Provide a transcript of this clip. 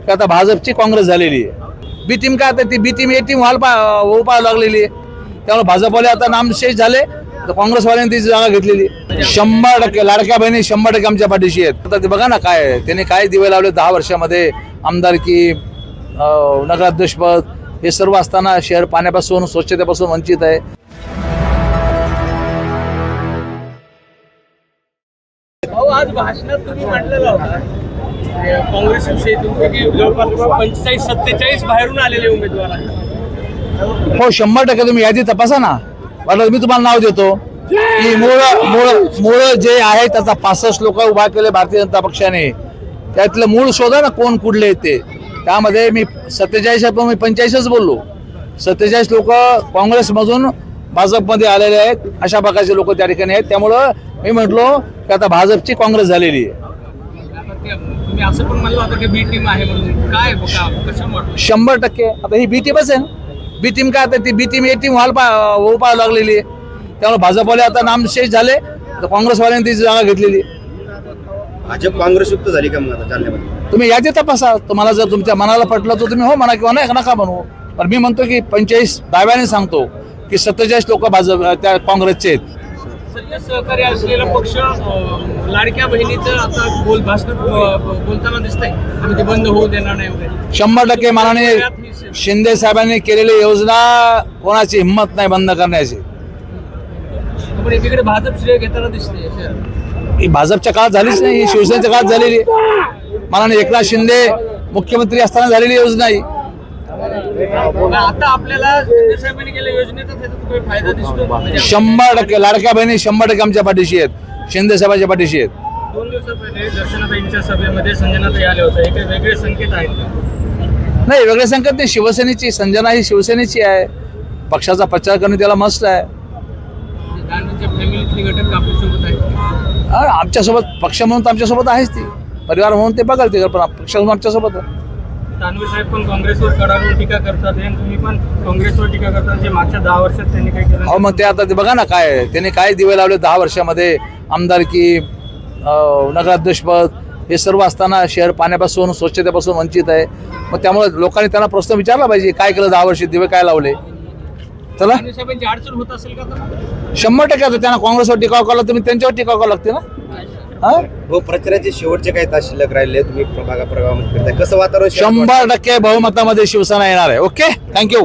की आता भाजपची काँग्रेस झालेली आहे। बी टीम काय आता ती बी टीम ए टीम व्हायला लागलेली आहे। त्यामुळे भाजपवाले आता नामशेष झाले, तर काँग्रेसवाल्यांनी ती जागा घेतलेली। 100% लाडक्या बहिणी 100% आमच्या पाठीशी आहेत। आता ते बघा ना काय त्यांनी काय दिवे लावले 10 वर्षामध्ये, आमदारकी, नगराध्यक्षपद, हे सर्व असताना शहर पाण्यापासून स्वच्छतेपासून वंचित आहे। आज भाषणात तुम्ही म्हटलेलं होतं काँग्रेस विषयी जवळपास 45-47 बाहेरून आलेले उमेदवार आहेत। हो 100% तुम्ही यादी तपासा ना। वाटलं मी तुम्हाला नाव देतो की मूळ जे आहे त्याचा 65 लोक उभा केले भारतीय जनता पक्षाने, त्यातलं मूळ शोधा ना कोण कुठले ते। त्यामध्ये मी 47 मी 45च बोललो। 47 लोक काँग्रेसमधून भाजपमध्ये आलेले आहेत, अशा प्रकारचे लोक त्या ठिकाणी आहेत। त्यामुळं मी म्हटलो की आता भाजपची काँग्रेस झालेली आहे। तुम्ही असं पण म्हणलं होतं की बी टीम आहे म्हणून, काय कशामुळे? 100% आता ही बी टीमच आहे ना। बी टीम काय आता ती बी टीम ए टीम व्हायला लागलेली आहे। त्यामुळे भाजपवाले आता नामशेष झाले, तर काँग्रेसवाल्यांनी ती जागा घेतलेली। भाजप काँग्रेस युक्त झाली का मग आता जालन्यामध्ये? तुम्ही यादी तपासा, तुम्हाला जर तुमच्या मनाला पटलं तर तुम्ही हो म्हणा किंवा नाही नका म्हणू। पण मी म्हणतो की 45 दाव्याने सांगतो की 47 लोक भाजप त्या काँग्रेसचे आहेत। सहकारी असलेला पक्ष लाडक्या बहिणीचं आता भाषणात बोलताना दिसतंय आम्ही ते बंद होऊ देणार नाही वगैरे। 100% माननीय शिंदे साहेबांनी केलेली योजना कोणाची हिंमत नाही बंद करण्याची। पण एकीकडे भाजप श्रेय घेताना दिसते। ही भाजपच्या काळात झालीच नाही, ही शिवसेनेच्या काळात झालेली आहे। माननीय एकनाथ शिंदे मुख्यमंत्री असताना झालेली योजना ही। आता आपल्याला शिंदे साहेबांनी केलेल्या योजनेचा त्याचा फायदा दिसतो। 100% लाडक्या बहिणी 100% आमच्या पाठीशी आहेत, शिंदे साहेबांच्या पाठीशी आहेत। 2 दिवसापहिले दर्शनाताईंच्या सभेमध्ये संजनाताई आले होते, एक वेगळे संकेत आहेत का? नाही वेगळे संकेत नाही, शिवसेनेची संजना ही शिवसेनेची आहे, पक्षाचा प्रचार करणे त्याला मस्त आहे। दानवेच्या फॅमिलीतले घटक आपल्यासोबत आहेत, आमच्यासोबत पक्ष म्हणून तर आमच्यासोबत आहेच ती, परिवार म्हणून ते बघाल ते, पण पक्ष म्हणून आमच्यासोबत आहे। दानवे साहेब पण काँग्रेसवर कडाडून टीका करतात आणि तुम्ही पण काँग्रेसवर टीका करतात, जे मागच्या 10 वर्षात त्यांनी काही केलं। हो मग ते आता ते बघा ना काय त्यांनी काय दिवे लावले 10 वर्षामध्ये, आमदारकी, नगराध्यक्षपद, हे सर्व असताना शहर पाण्यापासून स्वच्छतेपासून वंचित आहे। मग त्यामुळे लोकांनी त्यांना प्रश्न विचारला पाहिजे काय केलं 10 वर्ष, दिवे काय लावले। चला दानवे साहेबांची अडचण होत असेल का? 100% आता त्यांना काँग्रेसवर टीका करावं तुम्ही त्यांच्यावर टीका करावं लागते ना। हो प्रचाराचे शेवटचे काही तास शिल्लक राहिले, तुम्ही प्रभागामध्ये फिरताय, कसं वातावरण? 100% बहुमतामध्ये शिवसेना येणार आहे। Okay, thank you.